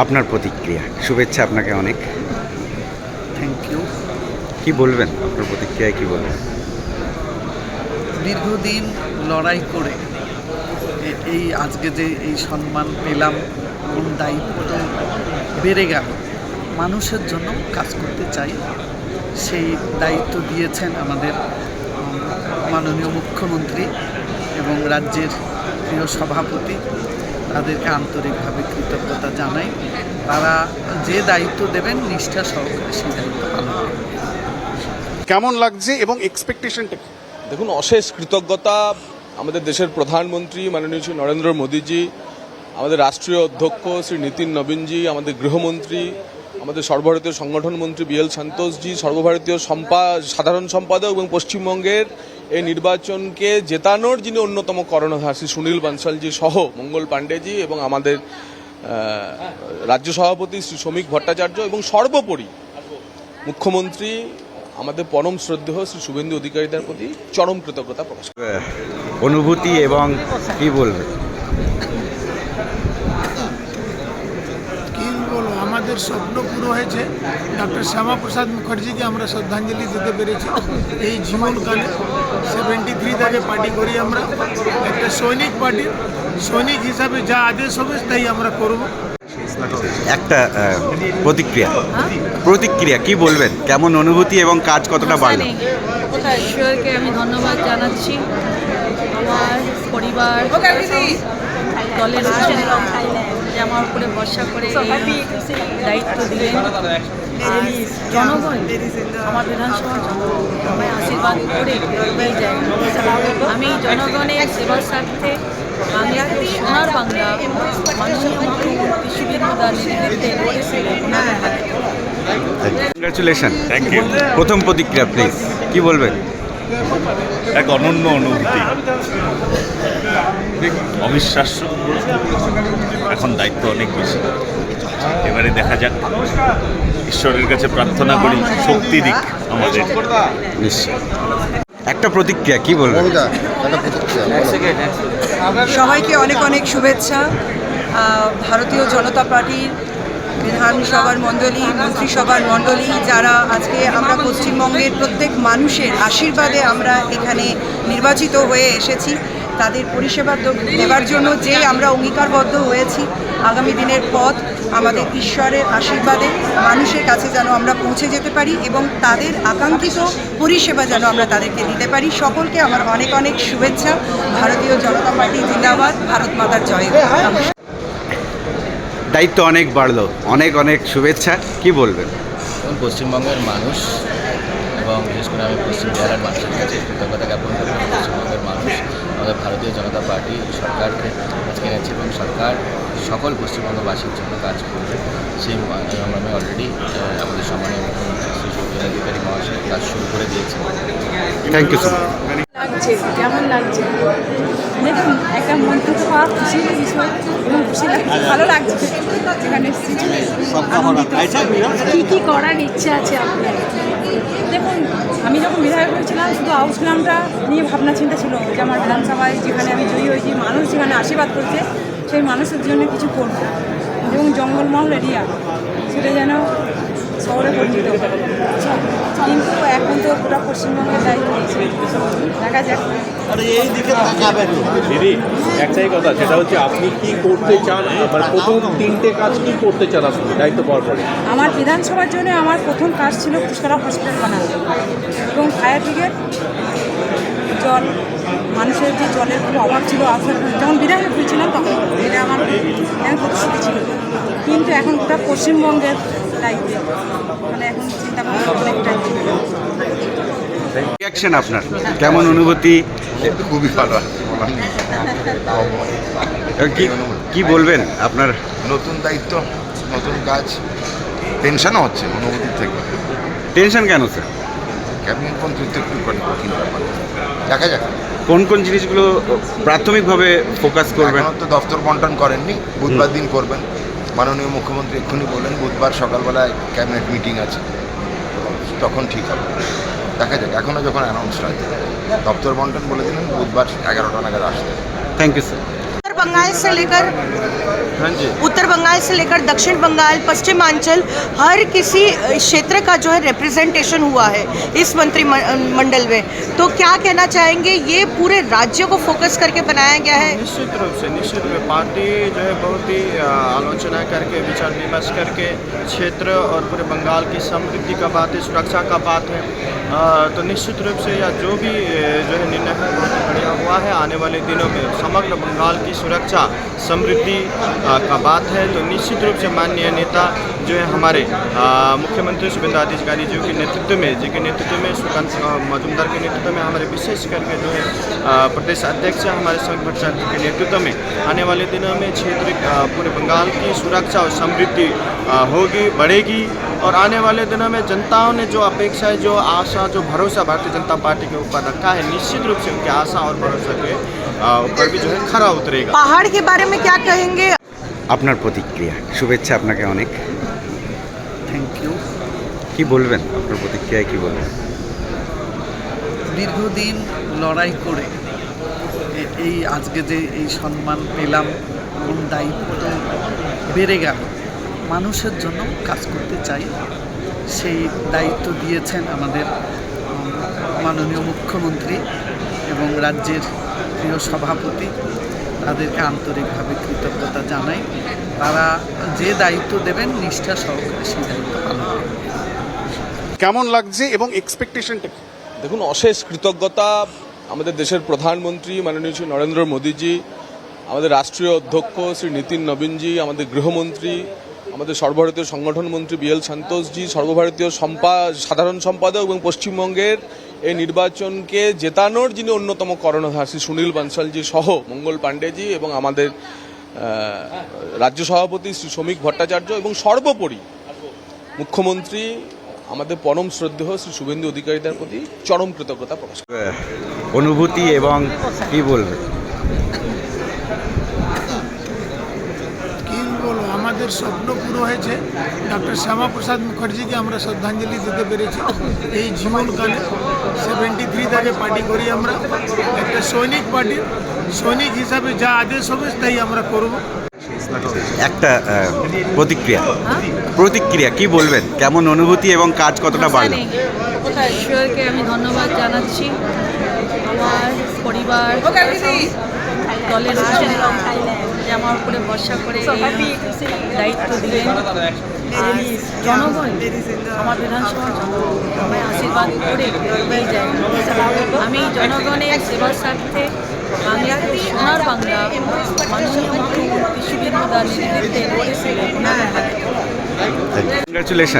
আপনার প্রতিক্রিয়া, শুভেচ্ছা আপনাকে অনেক। Thank you. কি বলবেন, আপনার প্রতিক্রিয়ায় কি বলবেন? দীর্ঘদিন লড়াই করে এই আজকে যে এই সম্মান পেলাম এবং দায়িত্ব বেড়ে গেল, মানুষের জন্য কাজ করতে চাই। সেই দায়িত্ব দিয়েছেন আমাদের মাননীয় মুখ্যমন্ত্রী এবং রাজ্যের প্রিয় সভাপতি। তাদেরকে আন্তরিকভাবে কৃতজ্ঞতা জানাই। তারা যে দায়িত্ব দেবেন নিষ্ঠা সহকারে সেই দায়িত্ব পালন করবেন। কেমন লাগছে এবং এক্সপেকটেশনটা কি? দেখুন, অশেষ কৃতজ্ঞতা আমাদের দেশের প্রধানমন্ত্রী মাননীয় শ্রী নরেন্দ্র মোদীজি, আমাদের রাষ্ট্রীয় অধ্যক্ষ শ্রী নীতিন নবীনজি, আমাদের গৃহমন্ত্রী, আমাদের সর্বভারতীয় সংগঠন মন্ত্রী বি এল সন্তোষজি, সর্বভারতীয় সাধারণ সম্পাদক এবং পশ্চিমবঙ্গের এই নির্বাচনকে জেতানোর যিনি অন্যতম কর্ণধার শ্রী সুনীল বানসালজি সহ মঙ্গল পাণ্ডেজি এবং আমাদের রাজ্য সভাপতি শ্রী শ্রমিক ভট্টাচার্য এবং সর্বোপরি মুখ্যমন্ত্রী আমাদের পরম শ্রদ্ধেয় শ্রী শুভেন্দু অধিকারীদের প্রতি চরম কৃতজ্ঞতা প্রকাশ করি। অনুভূতি এবং কি বলবেন? কি বলবো, আমাদের স্বপ্ন পুরো হয়েছে। ডক্টর শ্যামাপ্রসাদ মুখার্জিকে আমরা শ্রদ্ধাঞ্জলি দিতে পেরেছি এই জীবনকালে। 73 থেকে পার্টি করি আমরা, একটা সৈনিক পার্টি। সৈনিক হিসাবে যা আদেশ হবে তাই আমরা করব। একটা প্রতিক্রিয়া কি বলবেন? কেমন অনুভূতি এবং কাজ কতটা বাড়লো? ঈশ্বরকে আমি ধন্যবাদ জানাচ্ছি। আমার পরিবার, দলের যে আমার উপরে ভরসা করে এই দায়িত্ব দিলেন। আর জনগণ, আমার বিধানসভার জনগণ আমায় আশীর্বাদ করে এই জায়গায় আমি জনগণের সেবার স্বার্থে বাংলাকে সোনার বাংলা মাননীয় মুখ্যমন্ত্রী সুবিধার নেতৃত্বে কংগ্রাচুলেশন। Thank you. প্রথম প্রতিক্রিয়া প্লিজ, কি বলবেন? এক অনন্য অনুভূতি, অবিশ্বাস্য। এখন দায়িত্ব অনেক বেশি। এবারে দেখা যাক, ঈশ্বরের কাছে প্রার্থনা করি শক্তি দিক আমাদের। নিশ্চয়। একটা প্রতিক্রিয়া কি বলবেন? সবাইকে অনেক অনেক শুভেচ্ছা। ভারতীয় জনতা পার্টির বিধানসভার মণ্ডলী, মন্ত্রিসভার মণ্ডলী, যারা আজকে আমরা পশ্চিমবঙ্গের প্রত্যেক মানুষের আশীর্বাদে আমরা এখানে নির্বাচিত হয়ে এসেছি, তাদের পরিষেবা দেওয়ার জন্য যে আমরা অঙ্গীকারবদ্ধ হয়েছি, আগামী দিনের পথ আমাদের ঈশ্বরের আশীর্বাদে মানুষের কাছে যেন আমরা পৌঁছে যেতে পারি এবং তাদের আকাঙ্ক্ষিত পরিষেবা যেন আমরা তাদেরকে দিতে পারি। সকলকে আমার অনেক অনেক শুভেচ্ছা। ভারতীয় জনতা পার্টি জিন্দাবাদ, ভারত মাতার জয়। দায়িত্ব অনেক বাড়লো, অনেক অনেক শুভেচ্ছা, কি বলবেন? পশ্চিমবঙ্গের মানুষ এবং বিশেষ করে আমি পশ্চিম জেলার মানুষের কাছে কৃতজ্ঞতা জ্ঞাপন করি। পশ্চিমবঙ্গের মানুষ আমাদের ভারতীয় জনতা পার্টি সরকারকে আজকে এনেছে এবং সরকার সকল পশ্চিমবঙ্গবাসীর জন্য কাজ করবে। সেই আমি অলরেডি আমাদের সম্মানীয় মুখ্যমন্ত্রী শ্রী শুভেন্দু অধিকারী মহাশয় কাজ শুরু করে দিয়েছে। Thank you so much. কেমন লাগছে? দেখুন, একটা মন্ত্রী তো পাওয়া খুশির বিষয় এবং খুশি লাগছে, ভালো লাগছে। এখানে কী কী করার ইচ্ছে আছে আপনার? দেখুন, আমি যখন বিধায়ক হয়েছিলাম শুধু হাউস গ্রামটা নিয়ে ভাবনা চিন্তা ছিল যে আমার বিধানসভায় যেখানে আমি জয়ী হয়েছি, মানুষ যেখানে আশীর্বাদ করছে সেই মানুষের জন্য কিছু করব এবং জঙ্গলমহল এরিয়া সেটা যেন শহরে পরিচিত। কিন্তু এখন তো পুরো পশ্চিমবঙ্গের দায়িত্ব নিয়েছে, দেখা যাক। দিদি, একটাই কথা, সেটা হচ্ছে আপনি কি করতে চান, মানে প্রথম 3টে কাজ কি করতে চান আপনি দায়িত্ব পাওয়ার পরে? আমার বিধানসভার জন্য আমার প্রথম কাজ ছিল পুষ্করা হসপিটাল বানানো এবং ফায়ার ব্রিগেড, জল, মানুষের যে জলের খুব অভাব ছিল যখন বিধায়ক হয়েছিলাম তখন এটা আমার প্রতিশ্রুতি ছিল। কিন্তু এখন গোটা পশ্চিমবঙ্গের দায়িত্ব, মানে এখন চিন্তা ভাবনা অনেকটাই। রিয়াকশন আপনার, কেমন অনুভূতি? খুবই ভালো। কি বলবেন আপনার? নতুন দায়িত্ব, নতুন কাজ, টেনশনও হচ্ছে অনুভূতির থেকে। টেনশন কেন স্যার? ক্যাবিনেট মন্ত্রিত্ব একটু কঠিন ব্যাপার, দেখা যাক কোন কোন জিনিসগুলো প্রাথমিকভাবে ফোকাস করবেন। এখন তো দপ্তর বন্টন করেননি, বুধবার দিন করবেন। মাননীয় মুখ্যমন্ত্রী এক্ষুনি বললেন বুধবার সকালবেলায় ক্যাবিনেট মিটিং আছে, তখন ঠিক হবে। দেখা যাক, এখনও যখন অ্যানাউন্স হয় দপ্তর বন্টন বলে দিলেন বুধবার 11টা নাগাদ আসতে। Thank you sir. बंगाल से लेकर उत्तर बंगाल से लेकर दक्षिण बंगाल, पश्चिमांचल, हर किसी क्षेत्र का जो है रिप्रेजेंटेशन हुआ है इस मंत्रिमंडल में। तो क्या कहना चाहेंगे, ये पूरे राज्य को फोकस करके बनाया गया है? निश्चित रूप से पार्टी जो है बहुत ही आलोचना करके, विचार विमर्श करके क्षेत्र और पूरे बंगाल की समृद्धि का बात है, सुरक्षा का बात है। तो निश्चित रूप से या जो भी जो है निर्णय है बहुत बढ़िया हुआ है। आने वाले दिनों में समग्र बंगाल की सुरक्षा समृद्धि का बात है। तो निश्चित रूप से माननीय नेता जो है हमारे मुख्यमंत्री शुभेंदु अधिकारी जी के नेतृत्व में सुकांत मजूमदार के नेतृत्व में, हमारे विशेष करके जो है प्रदेश अध्यक्ष हमारे संघ भट्टाचार्य के नेतृत्व में आने वाले दिनों में क्षेत्र पूरे बंगाल की सुरक्षा और समृद्धि होगी, बढ़ेगी। और आने वाले दिनों में जनताओं ने जो अपेक्षा है, जो आशा, जो भरोसा भारतीय जनता पार्टी के ऊपर रखा है, निश्चित रूप से उनकी आशा और भरोसा के ऊपर भी जो है खरा उतरेगा। पहाड़ के बारे में क्या कहेंगे? আপনার প্রতিক্রিয়া, শুভেচ্ছা আপনাকে অনেক। Thank you. কি বলবেন, আপনার প্রতিক্রিয়ায় কি বলবেন? দীর্ঘদিন লড়াই করে এই আজকে যে এই সম্মান পেলাম এবং দায়িত্ব বেড়ে গেল, মানুষের জন্য কাজ করতে চাই, সেই দায়িত্ব দিয়েছেন আমাদের মাননীয় মুখ্যমন্ত্রী এবং রাজ্যের প্রিয় সভাপতি। তাদেরকে আন্তরিকভাবে কৃতজ্ঞতা জানাই। তারা যে দায়িত্ব দেবেন নিষ্ঠা সহকারে সেই দায়িত্ব পালন করবেন। কেমন লাগছে এবং এক্সপেকটেশনটা কি? দেখুন, অশেষ কৃতজ্ঞতা আমাদের দেশের প্রধানমন্ত্রী মাননীয় শ্রী নরেন্দ্র মোদীজি, আমাদের রাষ্ট্রীয় অধ্যক্ষ শ্রী নীতিন নবীনজি, আমাদের গৃহমন্ত্রী, আমাদের সর্বভারতীয় সংগঠন মন্ত্রী বিএল সন্তোষজি, সর্বভারতীয় সাধারণ সম্পাদক এবং পশ্চিমবঙ্গের এই নির্বাচনকে জেতানোর যিনি অন্যতম কর্ণধার শ্রী সুনীল বানসালজি সহ মঙ্গল পাণ্ডেজি এবং আমাদের রাজ্য সভাপতি শ্রী শ্রমিক ভট্টাচার্য এবং সর্বোপরি মুখ্যমন্ত্রী আমাদের পরম শ্রদ্ধেয় শ্রী শুভেন্দু অধিকারীদের প্রতি চরম কৃতজ্ঞতা প্রকাশ করি। অনুভূতি এবং কি বলবেন? কি বলবো, আমাদের স্বপ্ন পুরো হয়েছে। ডক্টর শ্যামাপ্রসাদ মুখার্জিকে আমরা শ্রদ্ধাঞ্জলি দিতে পেরেছি এই জীবনকালে। 73 থেকে পার্টি করি আমরা, একটা সৈনিক পার্টি। সৈনিক হিসাবে যা আদেশ হবে তাই আমরা করব। একটা প্রতিক্রিয়া কি বলবেন, কেমন অনুভূতি এবং কাজ কতটা বাড়লো? ঈশ্বরকে আমি ধন্যবাদ জানাচ্ছি। আমার পরিবার, দলের যে আমার উপরে ভরসা করে এই দায়িত্ব দিলেন। জনগণ, আমার বিধানসভার জনগণ আমায় আশীর্বাদ করে এগিয়ে যায়। আমি জনগণের সেবার স্বার্থে বাংলাকে সোনার বাংলা মাননীয় মুখ্যমন্ত্রী শুভেন্দু দার নেতৃত্বে কংগ্রাচুলেশন।